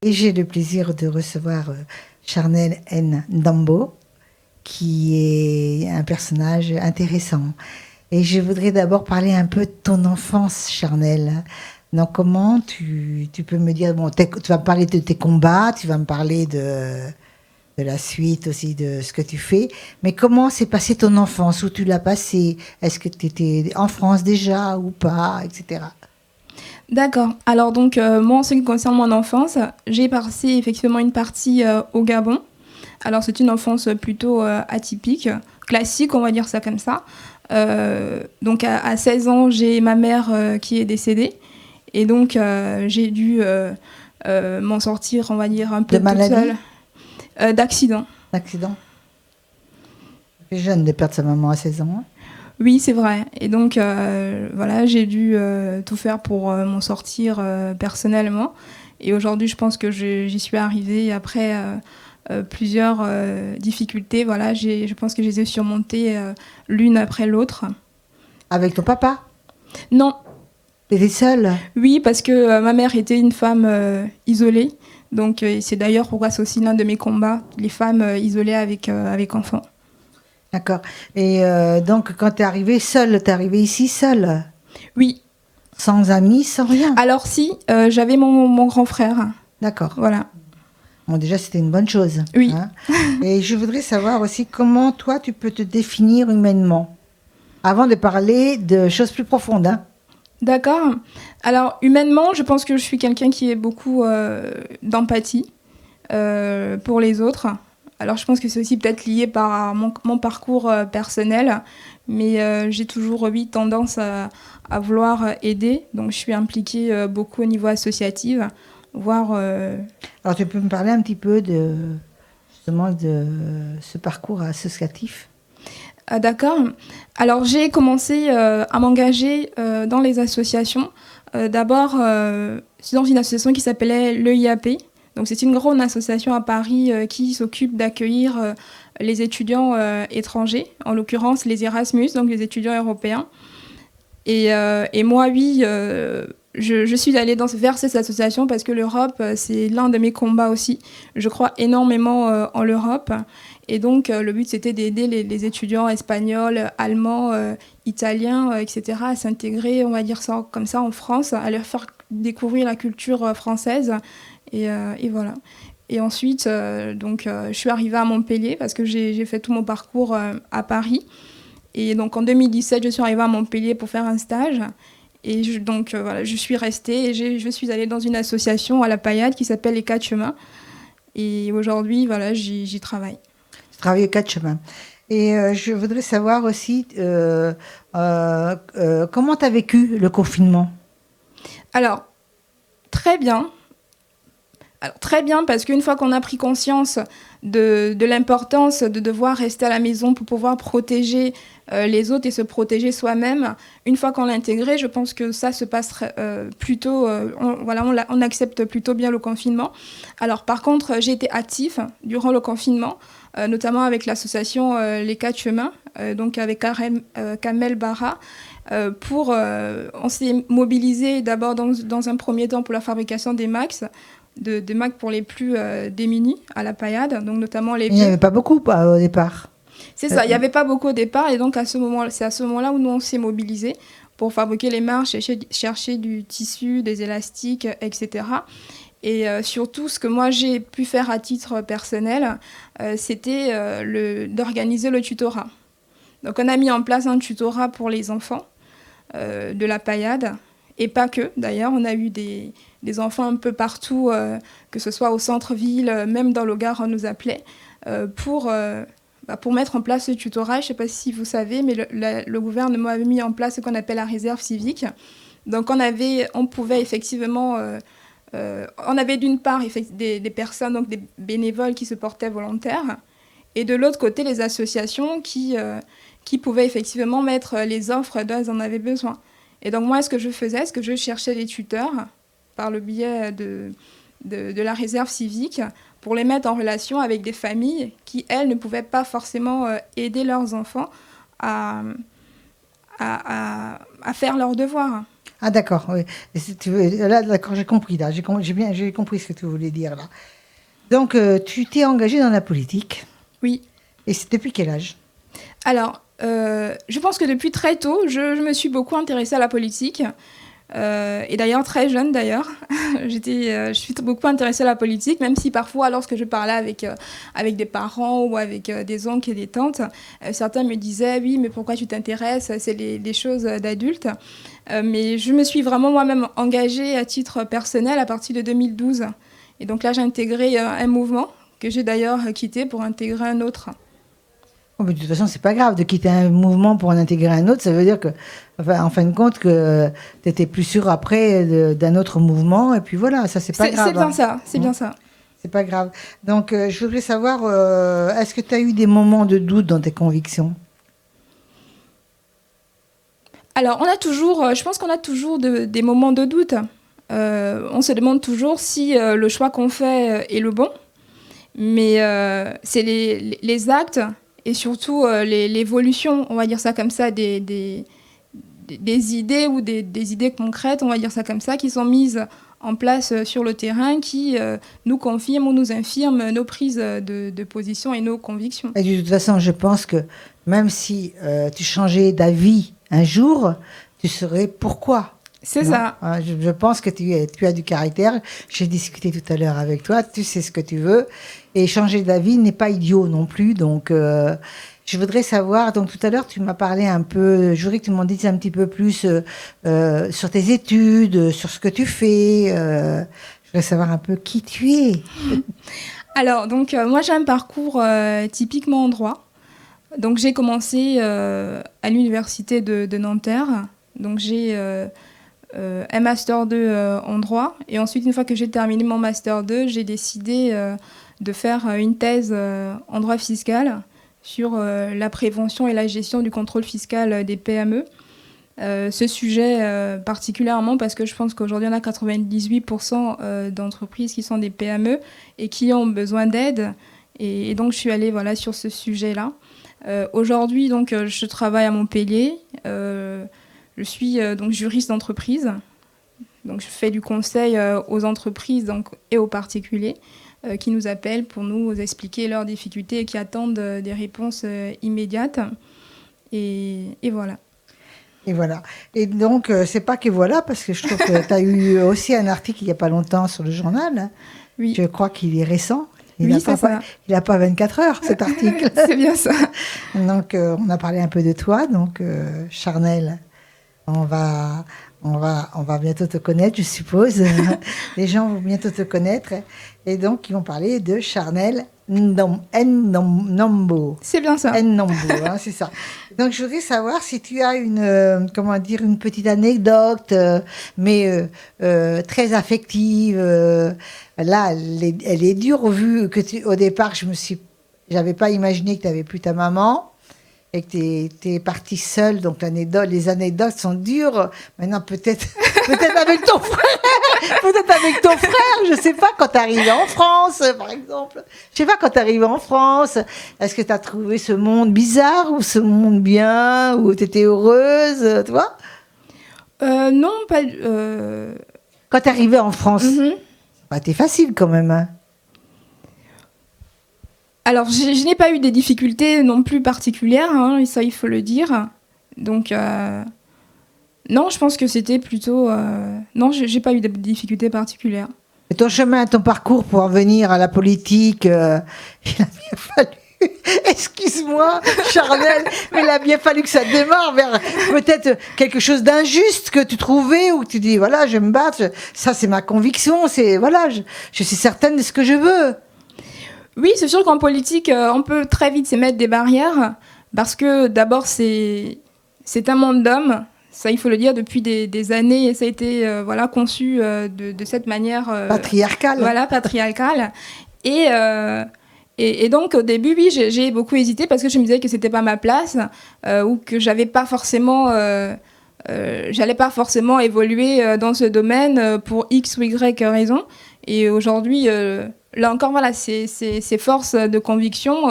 Et j'ai le plaisir de recevoir Charnel N. Ndambo, qui est un personnage intéressant. Et je voudrais d'abord parler un peu de ton enfance, Charnel. Donc, comment tu peux me dire, bon, tu vas me parler de tes combats, tu vas me parler de la suite aussi, de ce que tu fais, mais comment s'est passée ton enfance, où tu l'as passée? Est-ce que tu étais en France déjà ou pas, etc. D'accord. Alors donc, moi, en ce qui concerne mon enfance, j'ai passé effectivement une partie au Gabon. Alors c'est une enfance plutôt atypique, classique, on va dire ça comme ça. Donc à 16 ans, j'ai ma mère qui est décédée. Et donc j'ai dû m'en sortir, on va dire, un De peu toute maladie, seule. D'accident. d'accident? C'est jeune de perdre sa maman à 16 ans. Oui, c'est vrai. Et donc, voilà, j'ai dû tout faire pour m'en sortir personnellement. Et aujourd'hui, je pense que j'y suis arrivée après plusieurs difficultés. Voilà, je pense que je les ai surmontées l'une après l'autre. Avec ton papa? Non, T'étais seule? oui, parce que ma mère était une femme isolée. Donc, c'est d'ailleurs pourquoi c'est aussi l'un de mes combats, les femmes isolées avec enfants. D'accord. Et donc, quand t'es arrivée seule, t'es arrivée ici seule? Oui. Sans amis, sans rien? Alors si, j'avais mon grand frère. D'accord. Voilà. Bon, déjà, c'était une bonne chose. Oui. Hein. Et je voudrais savoir aussi comment toi, tu peux te définir humainement, avant de parler de choses plus profondes. Hein. D'accord. Alors, humainement, je pense que je suis quelqu'un qui est beaucoup d'empathie pour les autres. Alors, je pense que c'est aussi peut-être lié par mon parcours personnel, mais j'ai toujours, oui, tendance à vouloir aider. Donc, je suis impliquée beaucoup au niveau associatif, voire... Alors, tu peux me parler un petit peu justement de ce parcours associatif? Ah, d'accord. Alors, j'ai commencé à m'engager dans les associations. D'abord, c'est dans une association qui s'appelait l'EIAP. Donc, c'est une grande association à Paris qui s'occupe d'accueillir les étudiants étrangers, en l'occurrence les Erasmus, donc les étudiants européens. Et moi, oui, je suis allée vers cette association parce que l'Europe, c'est l'un de mes combats aussi. Je crois énormément en l'Europe. Et donc, le but, c'était d'aider les étudiants espagnols, allemands, italiens, etc., à s'intégrer, on va dire ça comme ça, en France, à leur faire découvrir la culture française. Et voilà. Et ensuite, je suis arrivée à Montpellier parce que j'ai fait tout mon parcours à Paris. Et donc, en 2017, je suis arrivée à Montpellier pour faire un stage. Et voilà, je suis restée et je suis allée dans une association à La Paillade qui s'appelle Les Quatre Chemins. Et aujourd'hui, voilà, j'y travaille. Je travaille aux Quatre Chemins. Et je voudrais savoir aussi comment tu as vécu le confinement? Alors, très bien. Alors, très bien, parce qu'une fois qu'on a pris conscience de l'importance de devoir rester à la maison pour pouvoir protéger les autres et se protéger soi-même, une fois qu'on l'a intégré, je pense que ça se passe plutôt... on accepte plutôt bien le confinement. Alors, par contre, j'ai été active durant le confinement, notamment avec l'association Les Quatre Chemins, donc avec Kamel Barra, on s'est mobilisé d'abord dans un premier temps pour la fabrication des masques, des Macs pour les plus démunis à La Paillade, donc notamment les Il n'y vieux. avait pas beaucoup au départ. C'est ça, il n'y avait pas beaucoup au départ, et donc c'est à ce moment-là où nous on s'est mobilisés pour fabriquer les marches, chercher du tissu, des élastiques, etc. Et surtout, ce que moi j'ai pu faire à titre personnel, c'était d'organiser le tutorat. Donc on a mis en place un tutorat pour les enfants de La Paillade, et pas que, d'ailleurs, on a eu des enfants un peu partout, que ce soit au centre-ville, même dans le Gard, on nous appelait, pour mettre en place ce tutorat. Je ne sais pas si vous savez, mais le gouvernement avait mis en place ce qu'on appelle la réserve civique. Donc on pouvait effectivement... on avait d'une part des personnes, donc des bénévoles qui se portaient volontaires, et de l'autre côté, les associations qui pouvaient effectivement mettre les offres dont elles en avaient besoin. Et donc moi, ce que je faisais, c'est que je cherchais des tuteurs par le biais de la réserve civique pour les mettre en relation avec des familles qui, elles, ne pouvaient pas forcément aider leurs enfants à faire leurs devoirs. Ah d'accord, oui. Et si tu veux, là, d'accord, j'ai compris, là. J'ai compris ce que tu voulais dire, là. Donc, tu t'es engagée dans la politique. Oui. Et c'est depuis quel âge? Alors, je pense que depuis très tôt, je me suis beaucoup intéressée à la politique. Et d'ailleurs, très jeune d'ailleurs, je suis beaucoup intéressée à la politique, même si parfois, lorsque je parlais avec des parents ou avec des oncles et des tantes, certains me disaient, oui, mais pourquoi tu t'intéresses? C'est les choses d'adultes. Mais je me suis vraiment moi-même engagée à titre personnel à partir de 2012. Et donc là, j'ai intégré un mouvement que j'ai d'ailleurs quitté pour intégrer un autre. Oh, mais de toute façon, c'est pas grave de quitter un mouvement pour en intégrer un autre. Ça veut dire que, enfin, en fin de compte, que tu étais plus sûr après d'un autre mouvement. Et puis voilà, ça, c'est pas grave. C'est bien ça, c'est bien ça. C'est pas grave. Donc, je voudrais savoir, est-ce que tu as eu des moments de doute dans tes convictions? Alors, je pense qu'on a toujours des moments de doute. On se demande toujours si le choix qu'on fait est le bon. Mais c'est les actes et surtout l'évolution, on va dire ça comme ça, des idées ou des idées concrètes, on va dire ça comme ça, qui sont mises en place sur le terrain, qui nous confirment ou nous infirment nos prises de position et nos convictions. Et de toute façon, je pense que même si tu changeais d'avis un jour, tu saurais pourquoi. C'est Non. ça. Je pense que tu as du caractère. J'ai discuté tout à l'heure avec toi. Tu sais ce que tu veux. Et changer d'avis n'est pas idiot non plus. Donc, je voudrais savoir. Donc, tout à l'heure, tu m'as parlé un peu. Je voudrais que tu m'en dises un petit peu plus sur tes études, sur ce que tu fais. Je voudrais savoir un peu qui tu es. Alors, donc, moi, j'ai un parcours typiquement en droit. Donc, j'ai commencé à l'université de Nanterre. Donc, j'ai un Master 2 en droit. Et ensuite, une fois que j'ai terminé mon Master 2, j'ai décidé de faire une thèse en droit fiscal sur la prévention et la gestion du contrôle fiscal des PME. Ce sujet particulièrement parce que je pense qu'aujourd'hui, on a 98% d'entreprises qui sont des PME et qui ont besoin d'aide. Et donc, je suis allée sur ce sujet-là. Aujourd'hui, donc, je travaille à Montpellier. Je suis donc juriste d'entreprise. Donc, je fais du conseil aux entreprises et aux particuliers qui nous appellent pour nous expliquer leurs difficultés et qui attendent des réponses immédiates. Et voilà. Et voilà. Et donc, c'est pas que voilà, parce que je trouve que tu as eu aussi un article il n'y a pas longtemps sur le journal. Oui. Je crois qu'il est récent. Il n'a pas 24 heures, cet article. C'est bien ça. Donc, on a parlé un peu de toi. Donc, Charnel, on va bientôt te connaître, je suppose. Les gens vont bientôt te connaître. Et donc, ils vont parler de Charnel Nombo. C'est bien ça. Nombo, hein, c'est ça. Donc, je voudrais savoir si tu as une petite anecdote, mais très affective. Là, elle est dure, vu que au départ, j'avais pas imaginé que tu n'avais plus ta maman. Et que tu es partie seule, donc les anecdotes sont dures. Maintenant, peut-être avec ton frère, je sais pas, quand tu arrivé en France, par exemple. Je sais pas, quand tu arrivé en France, est-ce que tu as trouvé ce monde bizarre ou ce monde bien, ou tu étais heureuse, tu vois? Non, pas... Quand tu es arrivé en France, ça n'a pas été facile quand même, hein. Alors, je n'ai pas eu des difficultés non plus particulières, hein, ça il faut le dire. Donc, non, je pense que c'était plutôt... Non, j'ai pas eu de difficultés particulières. Et ton chemin, ton parcours pour en venir à la politique, il a bien fallu... Excuse-moi, Charnel, mais il a bien fallu que ça démarre vers peut-être quelque chose d'injuste que tu trouvais, ou que tu dis, voilà, je vais me battre, ça c'est ma conviction, je suis certaine de ce que je veux. Oui, c'est sûr qu'en politique, on peut très vite se mettre des barrières parce que d'abord, c'est un monde d'hommes. Ça, il faut le dire, depuis des années, et ça a été conçu de cette manière... patriarcale. Voilà, patriarcale. Et donc, au début, oui, j'ai beaucoup hésité parce que je me disais que c'était pas ma place ou que j'avais pas forcément... j'allais pas forcément évoluer dans ce domaine pour X ou Y raison. Et aujourd'hui... là encore, voilà, c'est force de conviction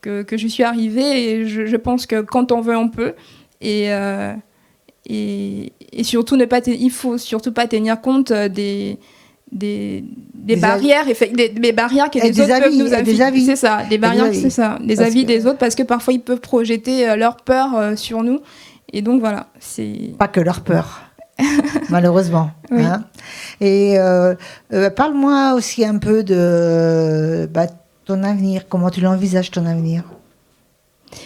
que je suis arrivée et je pense que quand on veut, on peut. Et et surtout il faut surtout pas tenir compte des barrières, des barrières que les autres peuvent nous afficher. C'est ça, des barrières, c'est ça, des avis des autres, parce que parfois ils peuvent projeter leur peur sur nous. Et donc voilà, c'est... Pas que leur peur, malheureusement. Oui. Hein. Et parle-moi aussi un peu de ton avenir. Comment tu l'envisages, ton avenir?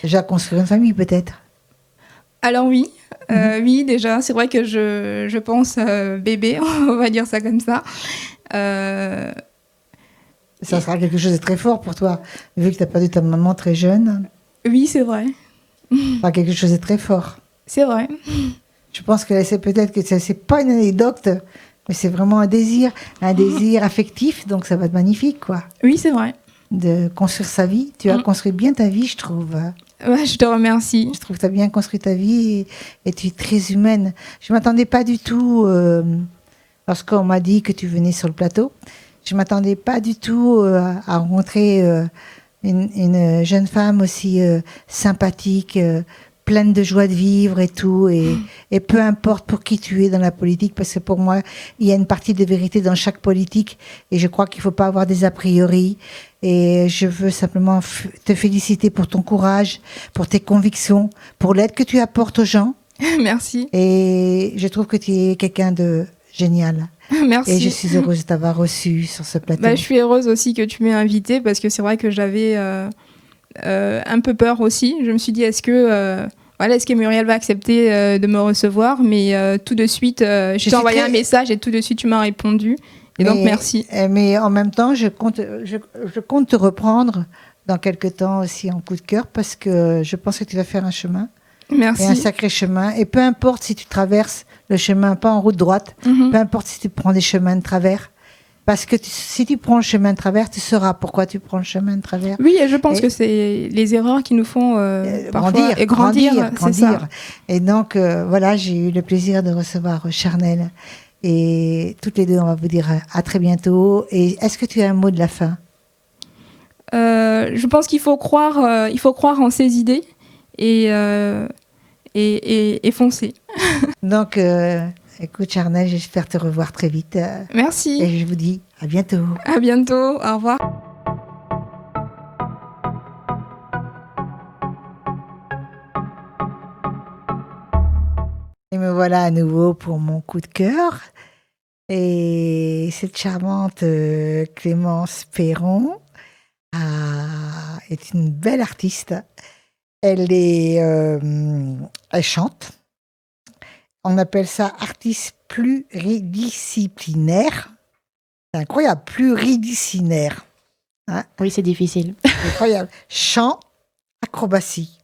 Déjà construire une famille, peut-être? Alors oui, oui, déjà, c'est vrai que je pense bébé, on va dire ça comme ça. Ça sera quelque chose de très fort pour toi, vu que tu as perdu ta maman très jeune. Oui, c'est vrai. Ça sera quelque chose de très fort. C'est vrai. Je pense que c'est peut-être que c'est pas une anecdote, mais c'est vraiment un désir affectif, donc ça va être magnifique, quoi. Oui, c'est vrai. De construire sa vie. Tu as construit bien ta vie, je trouve. Ouais, je te remercie. Je trouve que tu as bien construit ta vie et tu es très humaine. Je ne m'attendais pas du tout, lorsqu'on m'a dit que tu venais sur le plateau, je ne m'attendais pas du tout à rencontrer une jeune femme aussi sympathique, pleine de joie de vivre et tout. Et peu importe pour qui tu es dans la politique, parce que pour moi, il y a une partie de vérité dans chaque politique et je crois qu'il ne faut pas avoir des a priori. Et je veux simplement te féliciter pour ton courage, pour tes convictions, pour l'aide que tu apportes aux gens. Merci. Et je trouve que tu es quelqu'un de génial. Merci. Et je suis heureuse de t'avoir reçu sur ce plateau. Je suis heureuse aussi que tu m'aies invitée parce que c'est vrai que j'avais un peu peur aussi. Je me suis dit, est-ce que Muriel va accepter de me recevoir? Mais tout de suite, je t'ai envoyé un message et tout de suite, tu m'as répondu. Et donc, merci. Mais en même temps, je compte te reprendre dans quelques temps aussi en coup de cœur parce que je pense que tu vas faire un chemin. Merci. Et un sacré chemin. Et peu importe si tu traverses le chemin, pas en route droite, peu importe si tu prends des chemins de travers. Parce que si tu prends le chemin de travers, tu sauras pourquoi tu prends le chemin de travers. Oui, et je pense que c'est les erreurs qui nous font parfois grandir. C'est ça. Et donc, voilà, j'ai eu le plaisir de recevoir Charnel. Et toutes les deux, on va vous dire à très bientôt. Et est-ce que tu as un mot de la fin? Je pense qu'il faut croire en ses idées et foncer. Donc, écoute Charnel, j'espère te revoir très vite. Merci. Et je vous dis à bientôt. À bientôt, au revoir. Et me voilà à nouveau pour mon coup de cœur. Et cette charmante Clémence Perron est une belle artiste. Elle chante. On appelle ça artiste pluridisciplinaire. C'est incroyable, pluridisciplinaire. Hein? Oui, c'est difficile. C'est incroyable. Chant, acrobatie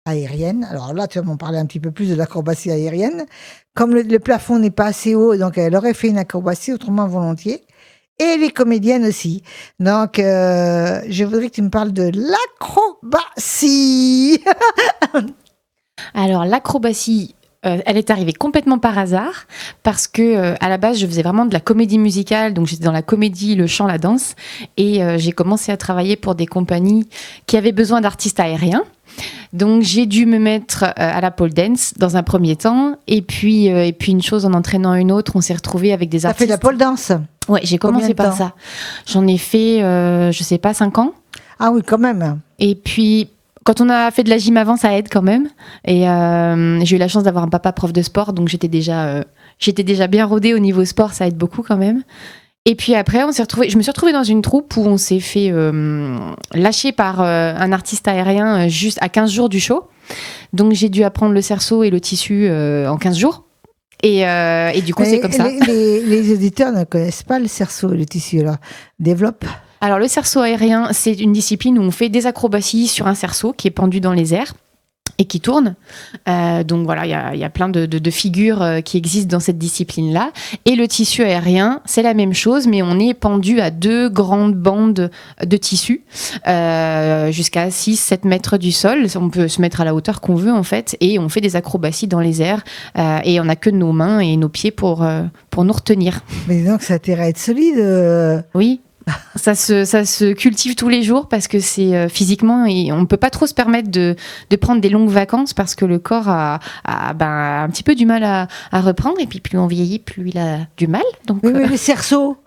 aérienne. Alors là, tu vas m'en parler un petit peu plus de l'acrobatie aérienne. Comme le plafond n'est pas assez haut, donc elle aurait fait une acrobatie autrement volontiers. Et elle est comédienne aussi. Donc, je voudrais que tu me parles de l'acrobatie. Alors, l'acrobatie, elle est arrivée complètement par hasard parce que à la base, je faisais vraiment de la comédie musicale. Donc, j'étais dans la comédie, le chant, la danse. Et j'ai commencé à travailler pour des compagnies qui avaient besoin d'artistes aériens. Donc j'ai dû me mettre à la pole dance dans un premier temps et puis une chose en entraînant une autre, on s'est retrouvés avec des artistes. T'as fait de la pole dance? Ouais, j'ai commencé par ça. J'en ai fait, je sais pas, 5 ans. Ah oui, quand même. Et puis quand on a fait de la gym avant, ça aide quand même. Et j'ai eu la chance d'avoir un papa prof de sport, donc j'étais déjà bien rodée au niveau sport, ça aide beaucoup quand même. Et puis après, je me suis retrouvée dans une troupe où on s'est fait lâcher par un artiste aérien juste à 15 jours du show. Donc j'ai dû apprendre le cerceau et le tissu en 15 jours. Et du coup, c'est comme ça. Les auditeurs ne connaissent pas le cerceau et le tissu. Alors, développe. Alors le cerceau aérien, c'est une discipline où on fait des acrobaties sur un cerceau qui est pendu dans les airs et qui tourne. Donc voilà, il y a plein de figures qui existent dans cette discipline-là. Et le tissu aérien, c'est la même chose, mais on est pendu à 2 grandes bandes de tissu jusqu'à 6-7 mètres du sol. On peut se mettre à la hauteur qu'on veut, en fait, et on fait des acrobaties dans les airs. Et on n'a que nos mains et nos pieds pour nous retenir. Mais donc, ça a intérêt à être solide. Oui. Ça se cultive tous les jours parce que c'est physiquement, et on ne peut pas trop se permettre de prendre des longues vacances parce que le corps a un petit peu du mal à reprendre, et puis plus on vieillit, plus il a du mal. Donc, Oui, mais les cerceaux,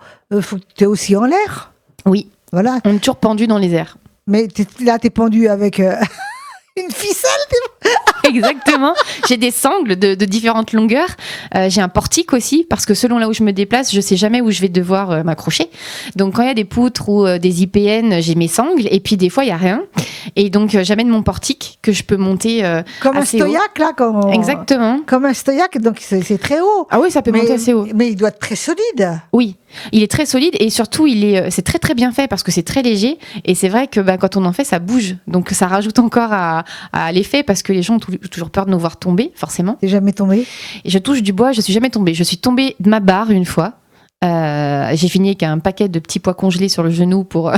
faut que tu es aussi en l'air. Oui, Voilà. on est toujours pendu dans les airs. Mais là, tu es pendu avec une ficelle. Exactement. J'ai des sangles de différentes longueurs. J'ai un portique aussi, parce que selon là où je me déplace, je sais jamais où je vais devoir m'accrocher. Donc quand il y a des poutres ou des IPN, j'ai mes sangles. Et puis des fois, il n'y a rien. Et donc j'amène mon portique que je peux monter Comme un assez haut. stoïaque, là. Exactement. Comme un stoïaque, donc c'est très haut. Ah oui, ça peut monter assez haut. Mais il doit être très solide. Oui, il est très solide, et surtout c'est très très bien fait parce que c'est très léger, et c'est vrai que quand on en fait, ça bouge, donc ça rajoute encore à l'effet, parce que les gens ont toujours peur de nous voir tomber, forcément. T'es jamais tombé? Et je touche du bois, je suis jamais tombée. Je suis tombée de ma barre une fois. J'ai fini avec un paquet de petits pois congelés sur le genou pour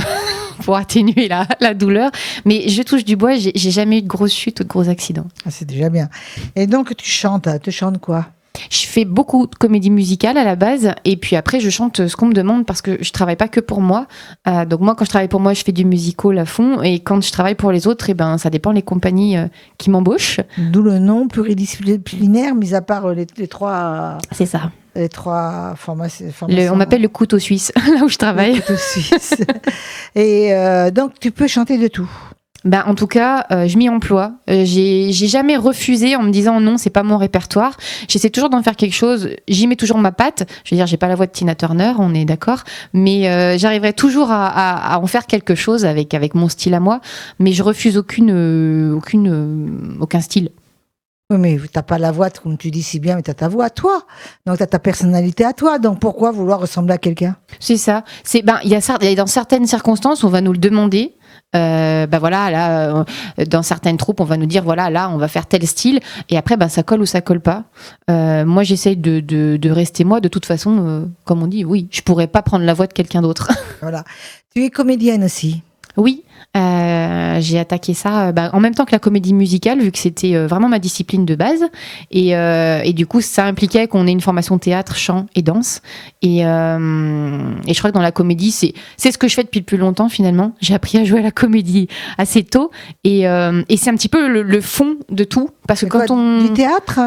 atténuer la douleur, mais je touche du bois, j'ai jamais eu de grosses chutes ou de gros accidents. Ah, c'est déjà bien. Et donc tu chantes quoi? Je fais beaucoup de comédie musicale à la base, et puis après je chante ce qu'on me demande, parce que je travaille pas que pour moi. Donc moi, quand je travaille pour moi, je fais du musical à fond, et quand je travaille pour les autres, ça dépend les compagnies qui m'embauchent. D'où le nom pluridisciplinaire, mis à part les trois. C'est ça. Les trois formations. On m'appelle le couteau suisse, là où je travaille. Le couteau suisse. Et donc tu peux chanter de tout. En tout cas, je m'y emploie. J'ai jamais refusé en me disant non, c'est pas mon répertoire. J'essaie toujours d'en faire quelque chose. J'y mets toujours ma patte. Je veux dire, j'ai pas la voix de Tina Turner, on est d'accord, mais j'arriverai toujours à en faire quelque chose avec mon style à moi. Mais je refuse aucun style. Oui, mais t'as pas la voix, comme tu dis si bien, mais t'as ta voix à toi. Donc t'as ta personnalité à toi. Donc pourquoi vouloir ressembler à quelqu'un? C'est ça. Il y a dans certaines circonstances, on va nous le demander. Voilà, là, dans certaines troupes, on va nous dire voilà, là, on va faire tel style, et après, ça colle ou ça colle pas. Moi, j'essaye de rester moi. De toute façon, comme on dit, oui, je pourrais pas prendre la voix de quelqu'un d'autre. Voilà. Tu es comédienne aussi. Oui, j'ai attaqué ça en même temps que la comédie musicale, vu que c'était vraiment ma discipline de base, et du coup ça impliquait qu'on ait une formation théâtre, chant et danse, et je crois que dans la comédie c'est ce que je fais depuis le plus longtemps finalement. J'ai appris à jouer à la comédie assez tôt, et c'est un petit peu le fond de tout, parce que du théâtre?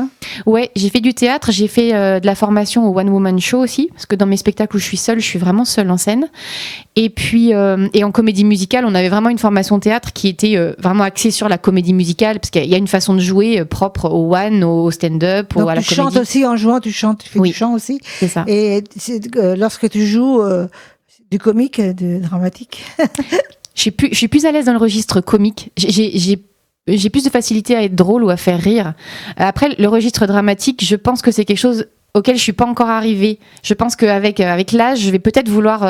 Ouais, j'ai fait du théâtre, j'ai fait de la formation au One Woman Show aussi, parce que dans mes spectacles où je suis seule, je suis vraiment seule en scène, et puis et en comédie musicale, on avait vraiment une formation théâtre qui était vraiment axée sur la comédie musicale, parce qu'il y a une façon de jouer propre au one, au stand-up, ou à la comédie. Tu chantes aussi en jouant, tu fais du chant aussi. C'est ça. Et lorsque tu joues du comique, du dramatique. Je suis plus à l'aise dans le registre comique. J'ai plus de facilité à être drôle ou à faire rire. Après, le registre dramatique, je pense que c'est quelque chose auquel je suis pas encore arrivée. Je pense qu'avec l'âge, je vais peut-être vouloir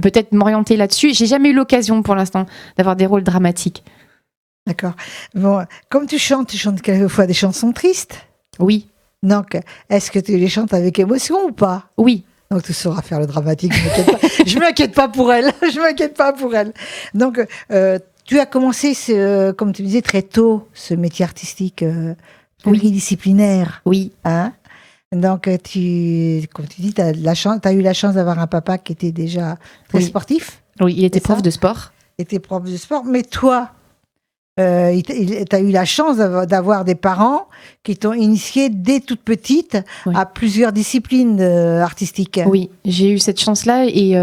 peut-être m'orienter là-dessus. J'ai jamais eu l'occasion pour l'instant d'avoir des rôles dramatiques. D'accord. Bon, comme tu chantes quelquefois des chansons tristes. Oui. Donc, est-ce que tu les chantes avec émotion ou pas? Oui. Donc tu sauras faire le dramatique. Je m'inquiète pas pour elle. Je m'inquiète pas pour elle. Donc tu as commencé, comme tu disais très tôt, ce métier artistique pluridisciplinaire. Oui. Hein? Donc, comme tu dis, tu as eu la chance d'avoir un papa qui était déjà très sportif. Oui, il était prof de sport. Il était prof de sport. Mais toi, tu as eu la chance d'avoir des parents qui t'ont initié dès toute petite à plusieurs disciplines artistiques. Oui, j'ai eu cette chance-là, et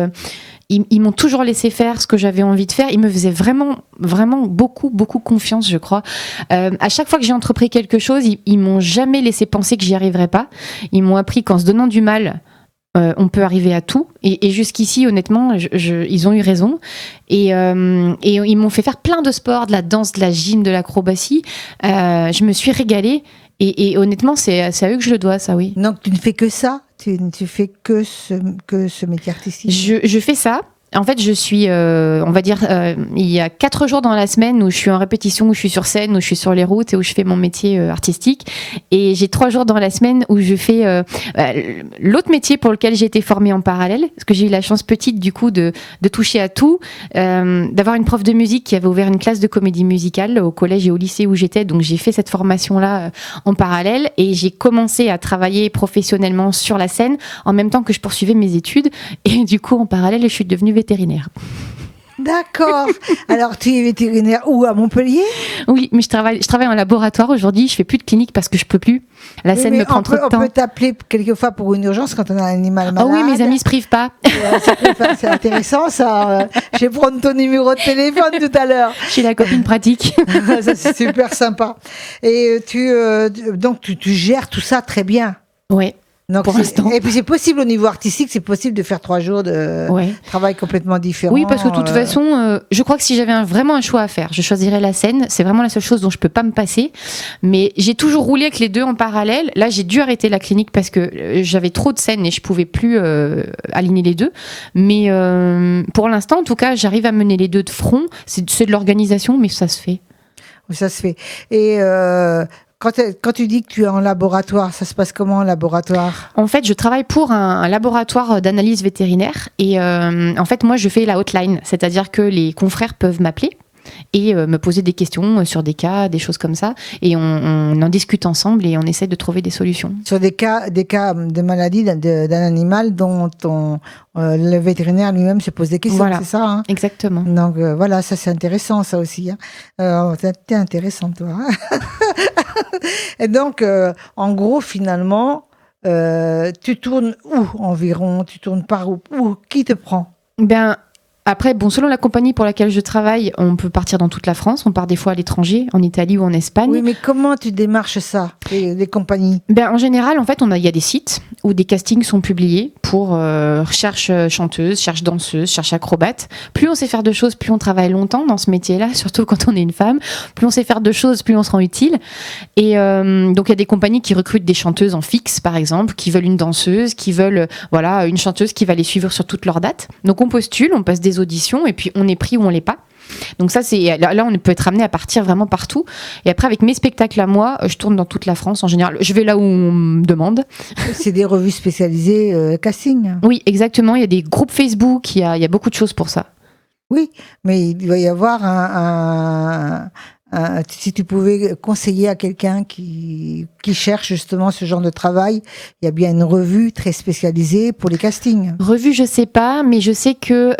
ils m'ont toujours laissé faire ce que j'avais envie de faire. Ils me faisaient vraiment, vraiment beaucoup, beaucoup confiance, je crois. À chaque fois que j'ai entrepris quelque chose, ils m'ont jamais laissé penser que j'y arriverais pas. Ils m'ont appris qu'en se donnant du mal, on peut arriver à tout. Et jusqu'ici, honnêtement, ils ont eu raison. Et ils m'ont fait faire plein de sports, de la danse, de la gym, de l'acrobatie. Je me suis régalée. Et honnêtement, c'est à eux que je le dois, ça, oui. Donc, tu ne fais que ça? Tu fais que ce métier artistique? Je fais ça. En fait, je suis, on va dire, il y a 4 jours dans la semaine où je suis en répétition, où je suis sur scène, où je suis sur les routes et où je fais mon métier artistique. Et j'ai 3 jours dans la semaine où je fais l'autre métier pour lequel j'ai été formée en parallèle, parce que j'ai eu la chance petite du coup de toucher à tout, d'avoir une prof de musique qui avait ouvert une classe de comédie musicale au collège et au lycée où j'étais. Donc j'ai fait cette formation-là en parallèle, et j'ai commencé à travailler professionnellement sur la scène en même temps que je poursuivais mes études. Et du coup, en parallèle, je suis devenue vétérinaire. D'accord. Alors, tu es vétérinaire où, à Montpellier? Oui, mais je travaille en laboratoire aujourd'hui. Je fais plus de clinique parce que je peux plus. La scène me prend trop de temps. On peut t'appeler quelquefois pour une urgence quand on a un animal malade. Ah oui, mes amis se privent pas. C'est intéressant ça. Je vais prendre ton numéro de téléphone tout à l'heure. Je suis la copine pratique. Ça, c'est super sympa. Et donc tu gères tout ça très bien. Oui. Donc, pour l'instant. Et puis c'est possible au niveau artistique, c'est possible de faire 3 jours de travail complètement différent. Oui, parce que de toute façon, je crois que si j'avais vraiment un choix à faire, je choisirais la scène. C'est vraiment la seule chose dont je peux pas me passer. Mais j'ai toujours roulé avec les deux en parallèle. Là, j'ai dû arrêter la clinique parce que j'avais trop de scènes et je pouvais plus aligner les deux. Mais pour l'instant, en tout cas, j'arrive à mener les deux de front. C'est de l'organisation, mais ça se fait. Ça se fait. Et quand tu dis que tu es en laboratoire, ça se passe comment en laboratoire? En fait, je travaille pour un laboratoire d'analyse vétérinaire et en fait, moi, je fais la hotline, c'est-à-dire que les confrères peuvent m'appeler et me poser des questions sur des cas, des choses comme ça, et on en discute ensemble et on essaie de trouver des solutions. Sur des cas de maladie d'un animal dont le vétérinaire lui-même se pose des questions, voilà. C'est ça, hein? Exactement. Donc voilà, ça c'est intéressant ça aussi. Hein. T'es intéressant toi. Hein. Et donc, en gros, finalement, tu tournes où environ? Tu tournes par où? Qui te prend? Ben, après, selon la compagnie pour laquelle je travaille, on peut partir dans toute la France. On part des fois à l'étranger, en Italie ou en Espagne. Oui, mais comment tu démarches ça, les compagnies? En général, en fait, il y a des sites où des castings sont publiés pour recherche chanteuse, recherche danseuse, recherche acrobate. Plus on sait faire de choses, plus on travaille longtemps dans ce métier-là, surtout quand on est une femme. Plus on sait faire de choses, plus on se rend utile. Et donc, il y a des compagnies qui recrutent des chanteuses en fixe, par exemple, qui veulent une danseuse, qui veulent une chanteuse qui va les suivre sur toutes leurs dates. Donc, on postule, on passe des auditions et puis on est pris ou on l'est pas. Donc ça, là, on peut être amené à partir vraiment partout. Et après, avec mes spectacles à moi, je tourne dans toute la France en général. Je vais là où on me demande. C'est des revues spécialisées casting. Oui, exactement. Il y a des groupes Facebook, il y a beaucoup de choses pour ça. Oui, mais il doit y avoir si tu pouvais conseiller à quelqu'un qui cherche justement ce genre de travail, il y a bien une revue très spécialisée pour les castings. Revue, je sais pas, mais je sais que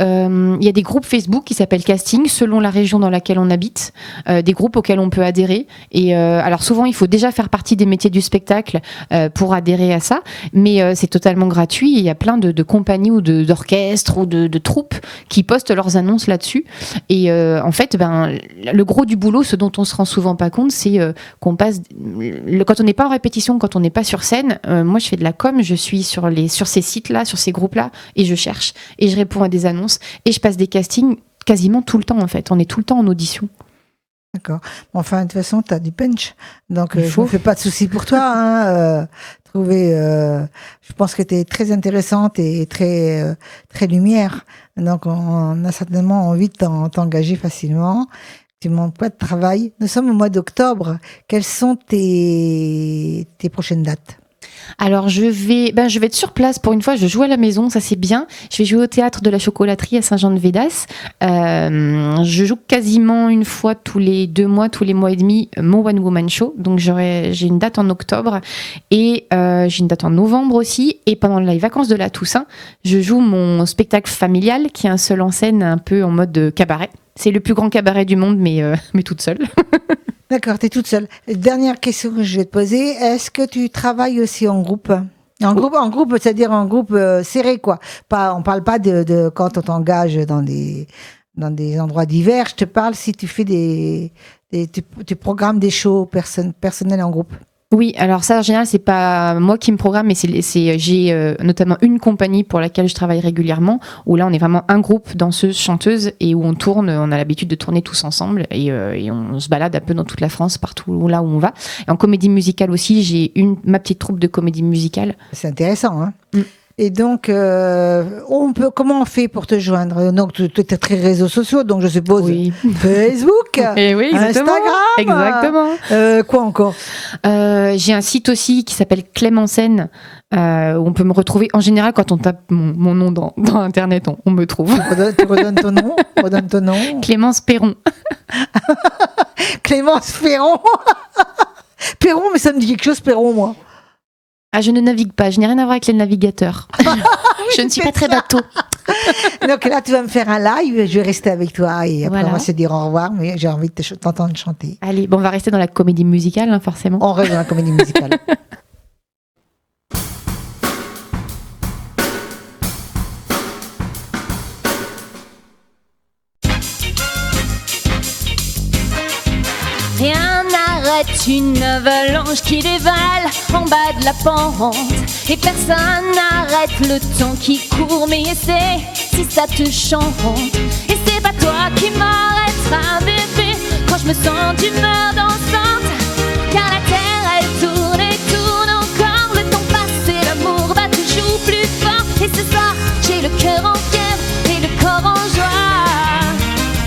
il y a des groupes Facebook qui s'appellent casting selon la région dans laquelle on habite, des groupes auxquels on peut adhérer. Et alors souvent, il faut déjà faire partie des métiers du spectacle pour adhérer à ça, mais c'est totalement gratuit. Il y a plein de compagnies ou d'orchestres ou de troupes qui postent leurs annonces là-dessus. Et en fait, le gros du boulot, ce dont on se rend souvent pas compte, c'est qu'on passe quand on n'est pas en répétition, quand on n'est pas sur scène. Moi, je fais de la com, je suis sur ces sites-là, sur ces groupes-là, et je cherche et je réponds à des annonces et je passe des castings quasiment tout le temps. En fait, on est tout le temps en audition. D'accord. Enfin, de toute façon, tu as du punch, donc je ne fais pas de soucis pour toi. Hein, je pense que tu es très intéressante et très très lumière. Donc, on a certainement envie de t'engager facilement. Tu manques pas de travail. Nous sommes au mois d'octobre. Quelles sont tes prochaines dates? Alors je vais être sur place pour une fois. Je joue à la maison, ça c'est bien. Je vais jouer au théâtre de la Chocolaterie à Saint-Jean-de-Védas. Je joue quasiment une fois tous les 2 mois, tous les mois et demi, mon One Woman Show. Donc j'ai une date en octobre et j'ai une date en novembre aussi. Et pendant les vacances de la Toussaint, je joue mon spectacle familial qui est un seul en scène, un peu en mode cabaret. C'est le plus grand cabaret du monde, mais toute seule. D'accord, tu es toute seule. Dernière question que je vais te poser, est-ce que tu travailles aussi en groupe? En groupe, c'est-à-dire en groupe serré, quoi. On parle pas de quand on t'engage dans des endroits divers. Je te parle si tu fais tu programmes des shows personnels en groupe. Oui, alors ça en général c'est pas moi qui me programme, mais j'ai notamment une compagnie pour laquelle je travaille régulièrement, où là on est vraiment un groupe danseuses, chanteuses, et où on a l'habitude de tourner tous ensemble et on se balade un peu dans toute la France, partout là où on va. Et en comédie musicale aussi, j'ai ma petite troupe de comédie musicale. C'est intéressant, hein. Et donc, comment on fait pour te joindre? Donc, tu es très réseaux sociaux, donc je suppose Facebook, et oui, Instagram. Exactement. Quoi encore? J'ai un site aussi qui s'appelle Clémencène, où on peut me retrouver. En général, quand on tape mon nom dans Internet, on me trouve. Tu redonnes ton nom. Clémence Perron. Clémence Perron. Perron, mais ça me dit quelque chose, Perron, moi. Ah, je ne navigue pas, je n'ai rien à voir avec les navigateurs. Je ne suis pas très bateau. Donc là, tu vas me faire un live, je vais rester avec toi et après Voilà. on va se dire au revoir, mais j'ai envie de t'entendre chanter. Allez, bon, on va rester dans la comédie musicale, hein, forcément. On revient dans la comédie musicale. Rien n'arrête une avalanche qui dévale en bas de la pente. Et personne n'arrête le temps qui court, mais essaie si ça te chante. Et c'est pas toi qui m'arrêtera, bébé, quand je me sens d'humeur dansante. Car la terre elle tourne et tourne encore, le temps passe et l'amour bat toujours plus fort. Et ce soir j'ai le cœur en fièvre et le corps en joie.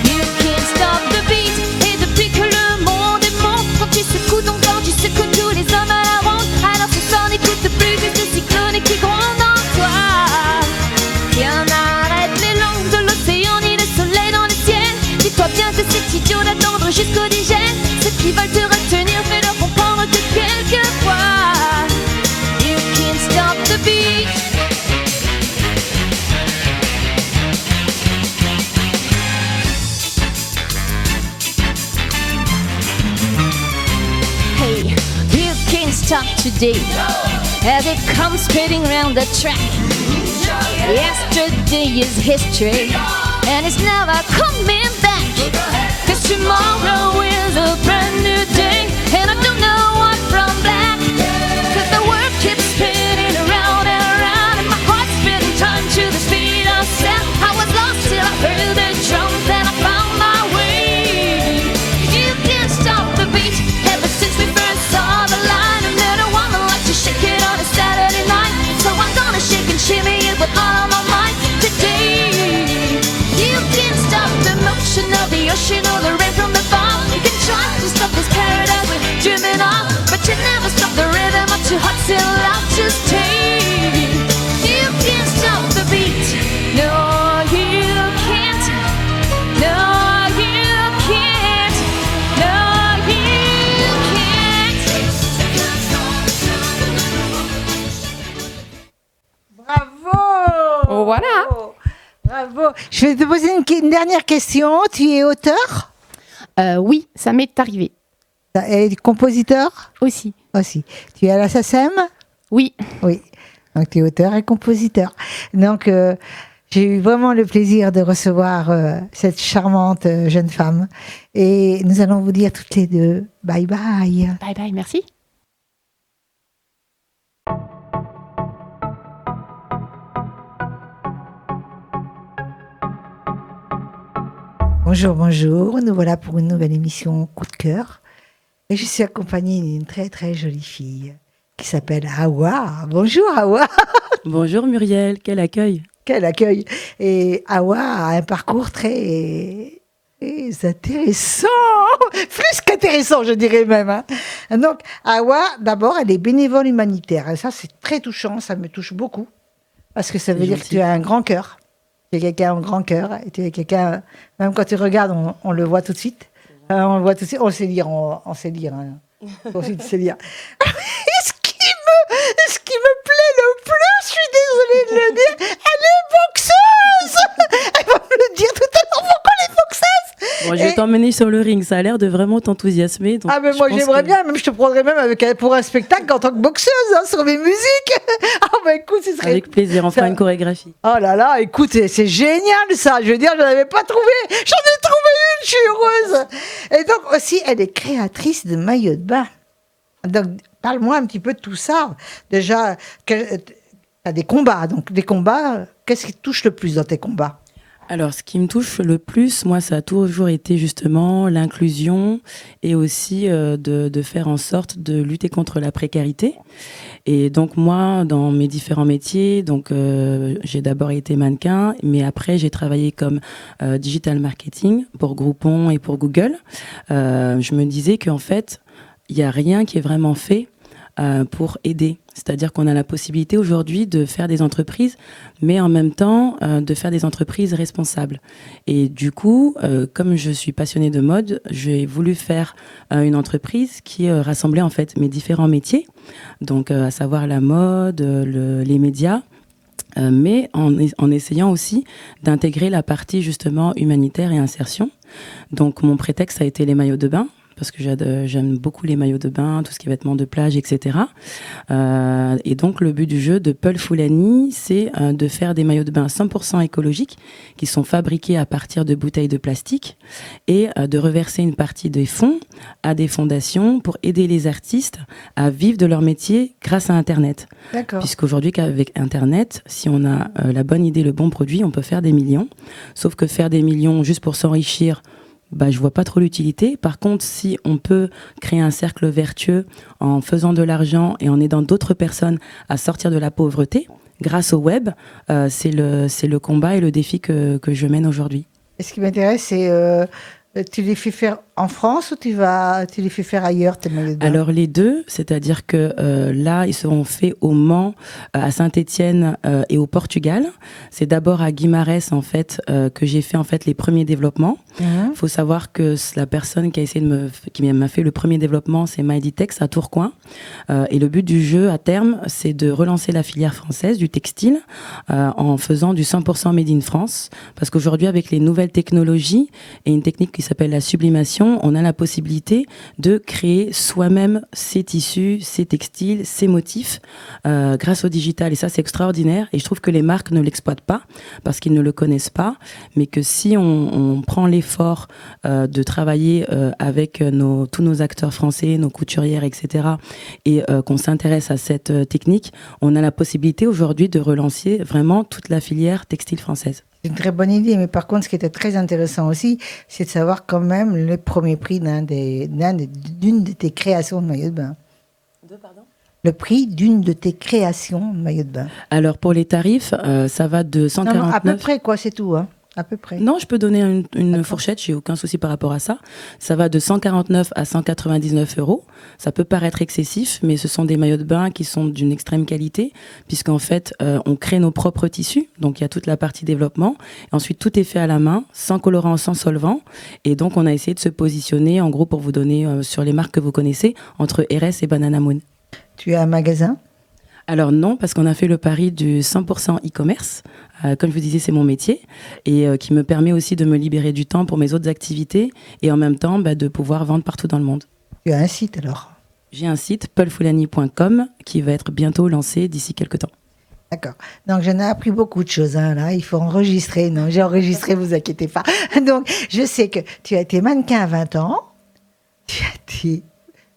You can't stop the beat. Et depuis que le monde est mon, quand tu secoues ton corps, tu secoues tous les hommes à la ronde. Alors ce soir n'écoute plus que ce cyclone qui gronde en toi. Rien n'arrête les langues de l'océan ni le soleil dans le ciel. Dis-toi bien que c'est idiot d'attendre jusqu'au digène. Ceux qui veulent te retenir, fais-leur comprendre que quelquefois you can't stop the beat. Hey, you can't stop today as it comes spinning round the track. Yesterday is history and it's never coming back. 'Cause tomorrow is a brand new day and I don't know what from black. 'Cause the world keeps spinning around and around and my heart's spinning time to the speed of sound. I was lost till I heard the drums and I found my way. You can't stop the beat ever since we first saw the line. And then I wanna like to shake it on a Saturday night. So I'm gonna shake and shimmy it with all of my might today. You can't stop the motion of the ocean or the rain from the fall. You can try to stop this paradise we're dreaming of, but you never stop the rhythm of two hearts in love to stay. You can't stop the beat. No, you can't. No, you can't. No, you can't. Bravo! Voilà. Bravo! Je vais te poser une dernière question. Tu es auteur Oui, ça m'est arrivé et compositeur aussi. aussi. Tu es à la SACEM? Oui. Oui. Donc tu es auteur et compositeur. Donc j'ai eu vraiment le plaisir de recevoir cette charmante jeune femme. Et nous allons vous dire toutes les deux bye bye. Bye bye, merci. Bonjour, bonjour. Nous voilà pour une nouvelle émission Coup de cœur. Et je suis accompagnée d'une très très jolie fille qui s'appelle Hawa. Bonjour Hawa. Bonjour Muriel, quel accueil. Quel accueil. Et Hawa a un parcours très intéressant. Plus qu'intéressant, je dirais même. Hein. Donc Hawa, d'abord, elle est bénévole humanitaire. Et ça, c'est très touchant, ça me touche beaucoup. Parce que ça veut dire que tu as un grand cœur. Tu es quelqu'un en grand cœur. Et tu es quelqu'un, même quand tu regardes, on le voit tout de suite. On le voit tout de suite. On sait lire. On sait lire. Hein. Aussi, tu sais lire. Ce qui me plaît le plus, je suis désolée de le dire, elle est boxeuse. Elle va me le dire tout à l'heure. Pourquoi elle est boxeuse? Bon, je vais t'emmener sur le ring, ça a l'air de vraiment t'enthousiasmer. Ah mais moi j'aimerais bien, même je te prendrais même pour un spectacle en tant que boxeuse hein, sur mes musiques. Ah bah écoute, ce serait... Avec plaisir, on fera une chorégraphie. Oh là là, écoute, c'est génial ça. Je veux dire, je n'en avais pas trouvé. J'en ai trouvé une, je suis heureuse. Et donc aussi, elle est créatrice de maillots de bain. Donc parle-moi un petit peu de tout ça. Déjà, tu as des combats. Donc des combats, qu'est-ce qui te touche le plus dans tes combats? Alors, ce qui me touche le plus, moi, ça a toujours été justement l'inclusion et aussi de faire en sorte de lutter contre la précarité. Et donc, moi, dans mes différents métiers, donc j'ai d'abord été mannequin, mais après, j'ai travaillé comme digital marketing pour Groupon et pour Google. Je me disais qu'en fait, il n'y a rien qui est vraiment fait pour aider C'est-à-dire qu'on a la possibilité aujourd'hui de faire des entreprises, mais en même temps de faire des entreprises responsables. Et du coup, comme je suis passionnée de mode, j'ai voulu faire une entreprise qui rassemblait en fait mes différents métiers, donc à savoir la mode, les médias, mais en essayant aussi d'intégrer la partie justement humanitaire et insertion. Donc mon prétexte a été les maillots de bain, parce que j'aime beaucoup les maillots de bain, tout ce qui est vêtements de plage, etc. Et donc, le but du jeu de Peul Foulani, c'est de faire des maillots de bain 100% écologiques, qui sont fabriqués à partir de bouteilles de plastique, et de reverser une partie des fonds à des fondations pour aider les artistes à vivre de leur métier grâce à Internet. D'accord. Puisqu'aujourd'hui, qu'avec Internet, si on a la bonne idée, le bon produit, on peut faire des millions. Sauf que faire des millions juste pour s'enrichir, je vois pas trop l'utilité. Par contre, si on peut créer un cercle vertueux en faisant de l'argent et en aidant d'autres personnes à sortir de la pauvreté, grâce au web, c'est le combat et le défi que je mène aujourd'hui. Et ce qui m'intéresse, c'est tu les fais faire en France ou tu les fais faire ailleurs, tes maillots de bain? Alors les deux, c'est-à-dire que là, ils seront faits au Mans, à Saint-Étienne et au Portugal. C'est d'abord à Guimarães en fait que j'ai fait en fait les premiers développements. Il faut savoir que la personne qui m'a fait le premier développement, c'est Maeditex à Tourcoing. Et le but du jeu à terme, c'est de relancer la filière française du textile en faisant du 100% made in France. Parce qu'aujourd'hui, avec les nouvelles technologies et une technique qui s'appelle la sublimation, on a la possibilité de créer soi-même ses tissus, ses textiles, ses motifs grâce au digital. Et ça, c'est extraordinaire. Et je trouve que les marques ne l'exploitent pas parce qu'ils ne le connaissent pas, mais que si on prend l'effort de travailler avec tous nos acteurs français, nos couturières, etc., et qu'on s'intéresse à cette technique, on a la possibilité aujourd'hui de relancer vraiment toute la filière textile française. C'est une très bonne idée, mais par contre, ce qui était très intéressant aussi, c'est de savoir quand même le premier prix d'une de tes créations de maillot de bain. Le prix d'une de tes créations de maillot de bain. Alors, pour les tarifs, ça va de 149... Non, à peu près, quoi, c'est tout, hein. À peu près. Non, je peux donner une fourchette, j'ai aucun souci par rapport à ça. Ça va de 149 à 199 €. Ça peut paraître excessif, mais ce sont des maillots de bain qui sont d'une extrême qualité, puisqu'en fait, on crée nos propres tissus. Donc, il y a toute la partie développement. Et ensuite, tout est fait à la main, sans colorant, sans solvant. Et donc, on a essayé de se positionner, en gros, pour vous donner sur les marques que vous connaissez, entre RS et Banana Moon. Tu as un magasin ? Alors non, parce qu'on a fait le pari du 100% e-commerce. Comme je vous disais, c'est mon métier et qui me permet aussi de me libérer du temps pour mes autres activités et en même temps de pouvoir vendre partout dans le monde. Tu as un site alors ? J'ai un site, peulfoulani.com, qui va être bientôt lancé d'ici quelques temps. D'accord. Donc, j'en ai appris beaucoup de choses. Hein, là, il faut enregistrer. Non, j'ai enregistré, vous inquiétez pas. Donc, je sais que tu as été mannequin à 20 ans. Tu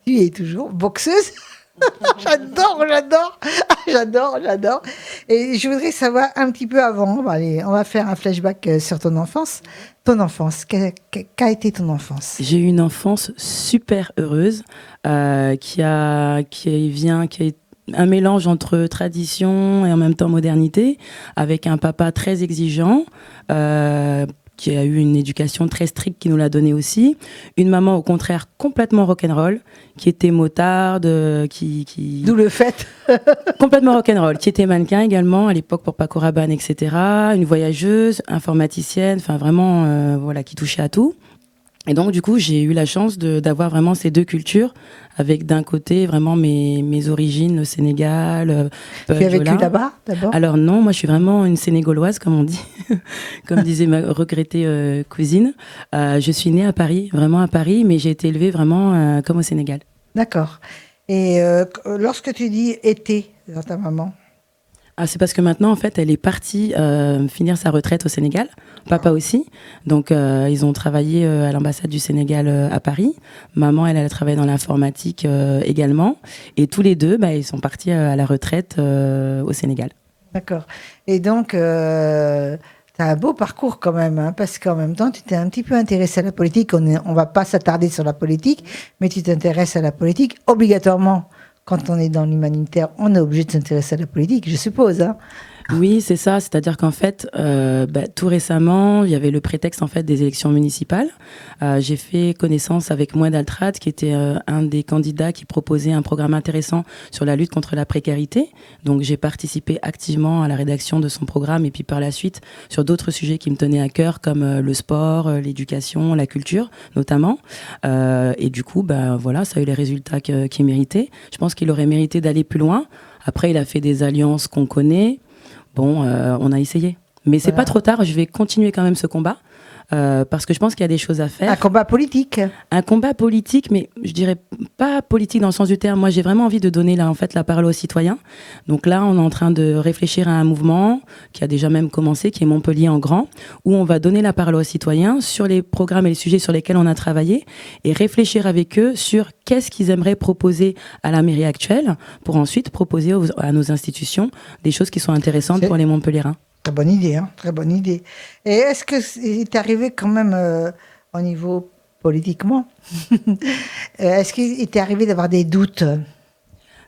es toujours boxeuse. J'adore. Et je voudrais savoir un petit peu avant, on va faire un flashback sur ton enfance. Ton enfance, qu'a été ton enfance ? J'ai eu une enfance super heureuse qui a un mélange entre tradition et en même temps modernité, avec un papa très exigeant, qui a eu une éducation très stricte qui nous l'a donnée aussi. Une maman, au contraire, complètement rock'n'roll, qui était motarde, D'où le fait. complètement rock'n'roll, qui était mannequin également, à l'époque pour Paco Rabanne, etc. Une voyageuse, informaticienne, enfin vraiment, qui touchait à tout. Et donc, du coup, j'ai eu la chance d'avoir vraiment ces deux cultures, avec d'un côté vraiment mes origines, le Sénégal. Tu as vécu là-bas, d'abord ? Alors non, moi je suis vraiment une Sénégaloise, comme on dit, comme disait ma regrettée cousine. Je suis née à Paris, vraiment à Paris, mais j'ai été élevée vraiment comme au Sénégal. D'accord. Et lorsque tu dis été dans ta maman ? C'est parce que maintenant, en fait, elle est partie finir sa retraite au Sénégal. Papa aussi. Donc, ils ont travaillé à l'ambassade du Sénégal à Paris. Maman, elle a travaillé dans l'informatique également. Et tous les deux, ils sont partis à la retraite au Sénégal. D'accord. Et donc, tu as un beau parcours quand même, hein, parce qu'en même temps, tu t'es un petit peu intéressé à la politique. On va pas s'attarder sur la politique, mais tu t'intéresses à la politique obligatoirement. Quand on est dans l'humanitaire, on est obligé de s'intéresser à la politique, je suppose. Hein. Oui, c'est ça. C'est-à-dire qu'en fait, tout récemment, il y avait le prétexte en fait des élections municipales. J'ai fait connaissance avec Moued Altrad, qui était un des candidats qui proposait un programme intéressant sur la lutte contre la précarité. Donc, j'ai participé activement à la rédaction de son programme et puis par la suite sur d'autres sujets qui me tenaient à cœur, comme le sport, l'éducation, la culture, notamment. Et du coup, voilà, ça a eu les résultats qu'il méritait. Je pense qu'il aurait mérité d'aller plus loin. Après, il a fait des alliances qu'on connaît. Bon, on a essayé. Mais c'est pas trop tard, je vais continuer quand même ce combat. Parce que je pense qu'il y a des choses à faire. Un combat politique. Un combat politique, mais je dirais pas politique dans le sens du terme. Moi, j'ai vraiment envie de donner là, en fait, la parole aux citoyens. Donc là, on est en train de réfléchir à un mouvement qui a déjà même commencé, qui est Montpellier en grand, où on va donner la parole aux citoyens sur les programmes et les sujets sur lesquels on a travaillé et réfléchir avec eux sur qu'est-ce qu'ils aimeraient proposer à la mairie actuelle pour ensuite proposer à nos institutions des choses qui sont intéressantes pour les Montpelliérains. Très bonne idée, hein, très bonne idée. Et est-ce que c'est arrivé quand même au niveau politiquement est-ce qu'il t'est arrivé d'avoir des doutes?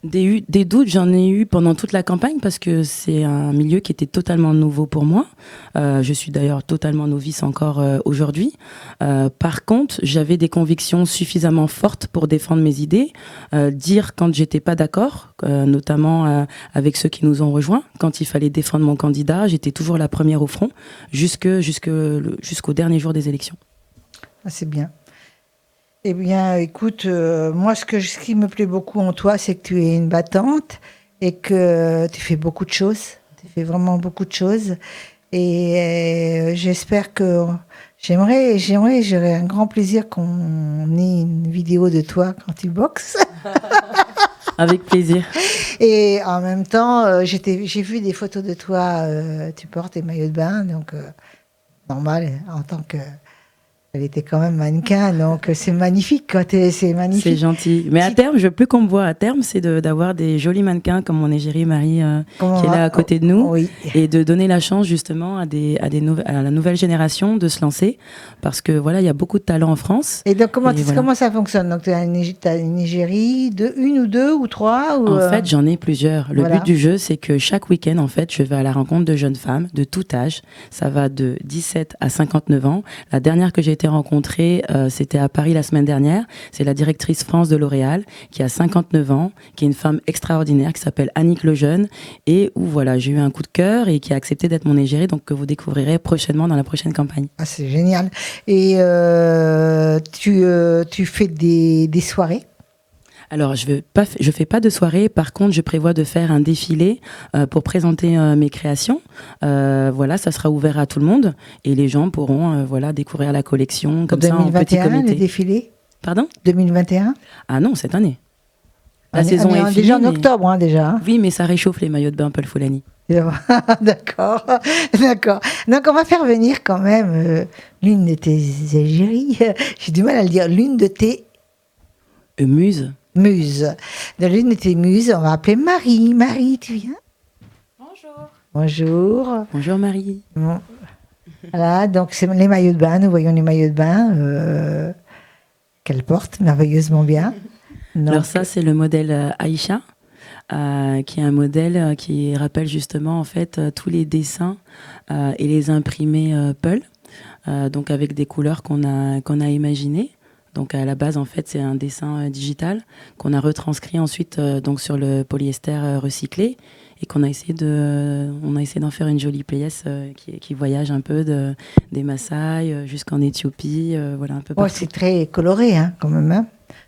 Des doutes, j'en ai eu pendant toute la campagne parce que c'est un milieu qui était totalement nouveau pour moi. Je suis d'ailleurs totalement novice encore aujourd'hui. Par contre, j'avais des convictions suffisamment fortes pour défendre mes idées, dire quand j'étais pas d'accord, notamment avec ceux qui nous ont rejoints. Quand il fallait défendre mon candidat, j'étais toujours la première au front jusqu'au dernier jour des élections. Ah, c'est bien. Eh bien, écoute, moi, ce qui me plaît beaucoup en toi, c'est que tu es une battante et que tu fais beaucoup de choses. Tu fais vraiment beaucoup de choses. Et j'espère que j'aurais un grand plaisir qu'on ait une vidéo de toi quand tu boxes. Avec plaisir. Et en même temps, j'ai vu des photos de toi, tu portes tes maillots de bain, donc normal, en tant que... Elle était quand même mannequin, donc c'est magnifique, quoi. C'est magnifique. C'est gentil. Mais à terme, je veux plus qu'on me voit. À terme, c'est d'avoir des jolis mannequins comme mon égérie Marie qui est là à côté de nous, oui. Et de donner la chance justement à la nouvelle génération de se lancer, parce que voilà, il y a beaucoup de talent en France. Et donc comment ça fonctionne? Donc tu as une égérie de une ou deux ou trois ou En fait, j'en ai plusieurs. Le but du jeu, c'est que chaque week-end, en fait, je vais à la rencontre de jeunes femmes de tout âge. Ça va de 17 à 59 ans. La dernière que j'ai été rencontrée, c'était à Paris la semaine dernière. C'est la directrice France de L'Oréal, qui a 59 ans, qui est une femme extraordinaire, qui s'appelle Annick Lejeune, et où voilà, j'ai eu un coup de cœur et qui a accepté d'être mon égérie, donc que vous découvrirez prochainement dans la prochaine campagne. Ah, c'est génial. Et tu fais des soirées? Alors, je fais pas de soirée. Par contre, je prévois de faire un défilé pour présenter mes créations. Voilà, ça sera ouvert à tout le monde et les gens pourront découvrir la collection comme ça en petit comité. Le défilé? Pardon? 2021? Ah non, cette année. La saison est finie. Déjà en octobre, hein, déjà. Hein. Oui, mais ça réchauffe les maillots de bain Paul Foulani. D'accord. Donc, on va faire venir quand même l'une de tes égéries. J'ai du mal à le dire. L'une de tes muses. De l'une de tes muses, on va appeler Marie. Marie, tu viens? Bonjour. Bonjour Marie. Bon. Voilà, donc c'est les maillots de bain. Nous voyons les maillots de bain qu'elle porte merveilleusement bien. Donc, alors ça, c'est le modèle Aïcha, qui est un modèle qui rappelle justement en fait tous les dessins et les imprimés Peul, donc avec des couleurs qu'on a imaginées. Donc à la base, en fait, c'est un dessin digital qu'on a retranscrit ensuite donc sur le polyester recyclé et qu'on a essayé d'en faire une jolie pièce qui voyage un peu des Maasai jusqu'en Éthiopie, voilà un peu partout. C'est très coloré, hein, quand même. Hein.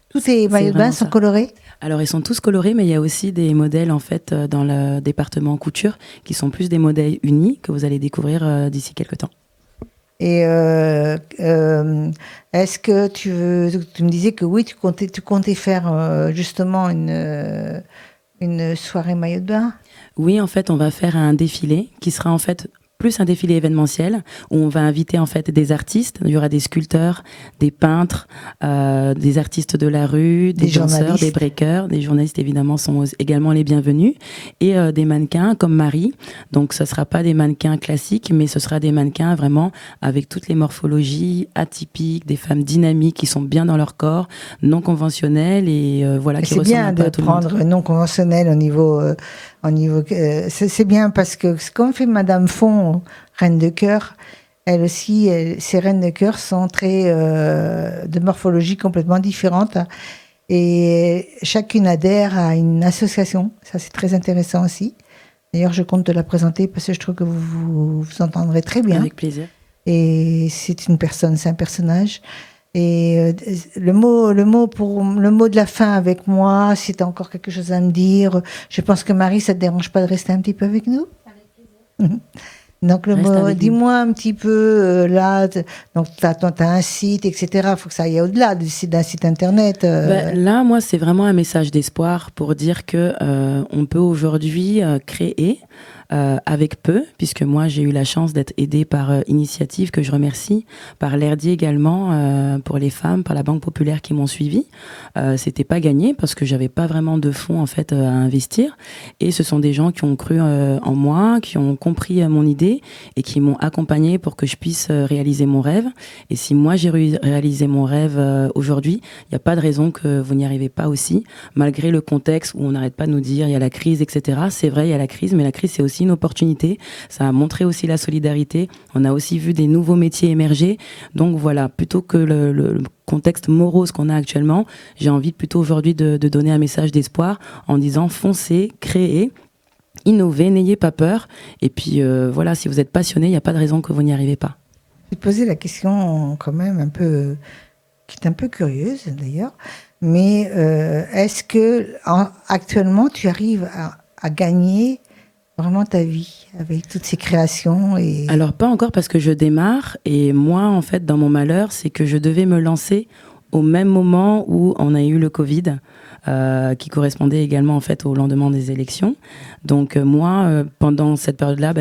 Tous ces maillots de bain sont colorés? Alors, ils sont tous colorés, mais il y a aussi des modèles, en fait, dans le département couture, qui sont plus des modèles unis que vous allez découvrir d'ici quelques temps. Et est-ce que tu me disais que oui, tu comptais faire justement une soirée maillot de bain? Oui, en fait, on va faire un défilé qui sera en fait plus un défilé événementiel où on va inviter en fait des artistes. Il y aura des sculpteurs, des peintres, des artistes de la rue, des danseurs, des breakers, des journalistes évidemment sont également les bienvenus et des mannequins comme Marie. Donc ce sera pas des mannequins classiques, mais ce sera des mannequins vraiment avec toutes les morphologies atypiques, des femmes dynamiques qui sont bien dans leur corps, non conventionnelles et voilà. Qui c'est bien de prendre non conventionnel au niveau au niveau, c'est bien parce que ce qu'ont fait Madame Font, Reine de Cœur, elle aussi, ces Reines de Cœur sont très de morphologie complètement différente. Et chacune adhère à une association. Ça, c'est très intéressant aussi. D'ailleurs, je compte te la présenter parce que je trouve que vous entendrez très bien. Avec plaisir. Et c'est un personnage. Et le mot de la fin avec moi, si tu as encore quelque chose à me dire, je pense que Marie, ça te dérange pas de rester un petit peu avec nous? Avec plaisir. Donc, dis-moi un petit peu, là, donc t'as un site, etc. Il faut que ça aille au-delà d'un site internet. Là, moi, c'est vraiment un message d'espoir pour dire que on peut aujourd'hui créer avec peu, puisque moi, j'ai eu la chance d'être aidée par Initiative, que je remercie, par l'Herdier également, pour les femmes, par la Banque Populaire qui m'ont suivi. C'était pas gagné parce que j'avais pas vraiment de fonds, en fait, à investir. Et ce sont des gens qui ont cru en moi, qui ont compris mon idée et qui m'ont accompagnée pour que je puisse réaliser mon rêve. Et si moi, j'ai réalisé mon rêve aujourd'hui, il n'y a pas de raison que vous n'y arrivez pas aussi, malgré le contexte où on n'arrête pas de nous dire il y a la crise, etc. C'est vrai, il y a la crise, mais la crise, c'est aussi une opportunité. Ça a montré aussi la solidarité. On a aussi vu des nouveaux métiers émerger. Donc voilà, plutôt que le contexte morose qu'on a actuellement, j'ai envie plutôt aujourd'hui de donner un message d'espoir en disant foncez, créez, innovez, n'ayez pas peur. Et puis voilà, si vous êtes passionné, il n'y a pas de raison que vous n'y arrivez pas. Je vais te poser la question quand même qui est un peu curieuse d'ailleurs, mais est-ce que actuellement tu arrives à gagner vraiment ta vie avec toutes ces créations Alors pas encore parce que je démarre et moi en fait dans mon malheur c'est que je devais me lancer au même moment où on a eu le Covid qui correspondait également en fait au lendemain des élections. Donc moi, pendant cette période-là,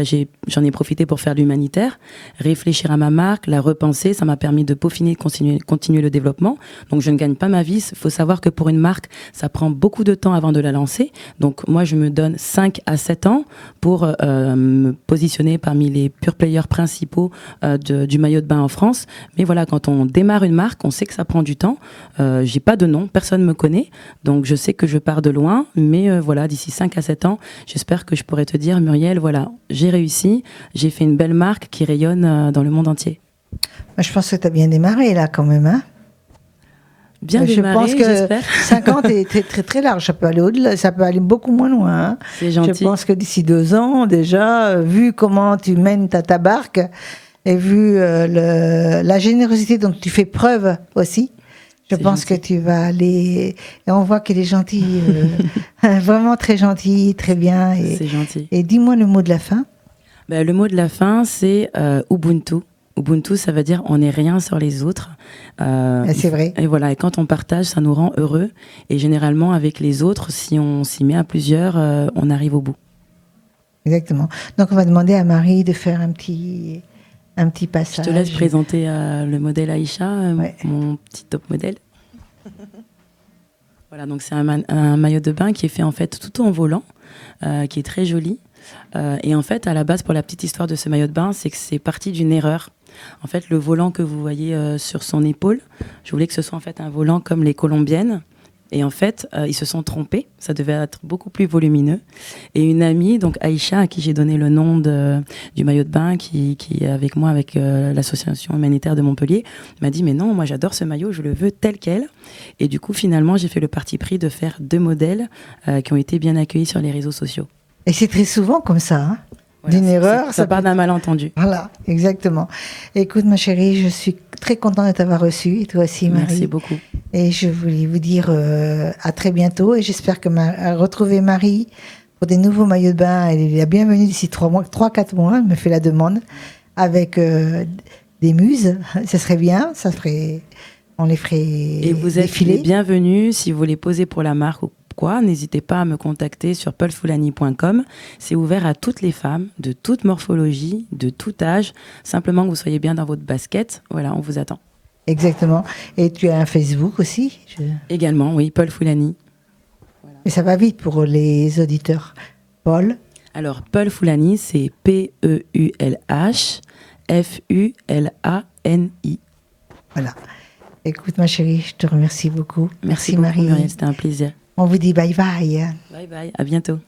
j'en ai profité pour faire de l'humanitaire, réfléchir à ma marque, la repenser. Ça m'a permis de peaufiner, continuer le développement. Donc je ne gagne pas ma vie. Il faut savoir que pour une marque, ça prend beaucoup de temps avant de la lancer. Donc moi, je me donne 5 à 7 ans pour me positionner parmi les pure players principaux du maillot de bain en France. Mais voilà, quand on démarre une marque, on sait que ça prend du temps. J'ai pas de nom, personne me connaît. Donc je sais que je pars de loin, mais voilà, d'ici 5 à 7 ans, j'espère que je pourrai te dire, Muriel, voilà, j'ai réussi, j'ai fait une belle marque qui rayonne dans le monde entier. Je pense que tu as bien démarré là quand même, hein? Bien démarré, j'espère. 5 ans, t'es très très large, ça peut aller au-delà, ça peut aller beaucoup moins loin. Hein? C'est gentil. Je pense que d'ici 2 ans, déjà, vu comment tu mènes ta barque, et vu la générosité dont tu fais preuve aussi, je pense que tu vas aller... Et on voit qu'elle est gentille, vraiment très gentille, très bien. C'est gentil. Et dis-moi le mot de la fin. Le mot de la fin, c'est Ubuntu. Ubuntu, ça veut dire on n'est rien sur les autres. C'est vrai. Et voilà, et quand on partage, ça nous rend heureux. Et généralement, avec les autres, si on s'y met à plusieurs, on arrive au bout. Exactement. Donc, on va demander à Marie de faire un petit passage. Je te laisse présenter le modèle Aïcha, mon petit top modèle. Voilà, donc c'est un maillot de bain qui est fait en fait tout en volant, qui est très joli. Et en fait, à la base, pour la petite histoire de ce maillot de bain, c'est que c'est parti d'une erreur. En fait, le volant que vous voyez sur son épaule, je voulais que ce soit en fait un volant comme les colombiennes. Et en fait, ils se sont trompés. Ça devait être beaucoup plus volumineux. Et une amie, donc Aïcha, à qui j'ai donné le nom du maillot de bain, qui est avec moi, avec l'association humanitaire de Montpellier, m'a dit « Mais non, moi j'adore ce maillot, je le veux tel quel. » Et du coup, finalement, j'ai fait le parti pris de faire 2 modèles qui ont été bien accueillis sur les réseaux sociaux. Et c'est très souvent comme ça, hein. Voilà, d'une erreur. Ça part d'un malentendu. Voilà, exactement. Écoute, ma chérie, je suis très contente de t'avoir reçue, et toi aussi, Marie. Merci beaucoup. Et je voulais vous dire à très bientôt, et j'espère que retrouver Marie pour des nouveaux maillots de bain. Elle est la bienvenue d'ici 3-4 mois, elle me fait la demande, avec des muses. Ça serait bien, on les ferait Et vous êtes défiler. les bienvenus si vous voulez poser pour la marque ou quoi, n'hésitez pas à me contacter sur paulfoulani.com. C'est ouvert à toutes les femmes, de toute morphologie, de tout âge. Simplement que vous soyez bien dans votre basket. Voilà, on vous attend. Exactement. Et tu as un Facebook aussi Également, oui, Paul Foulani. Voilà. Et ça va vite pour les auditeurs. Paul. Alors, Paul Foulani, c'est P-E-U-L-H-F-U-L-A-N-I. Voilà. Écoute, ma chérie, je te remercie beaucoup. Merci beaucoup, Marie. Muriel, c'était un plaisir. On vous dit bye bye. Bye bye, à bientôt.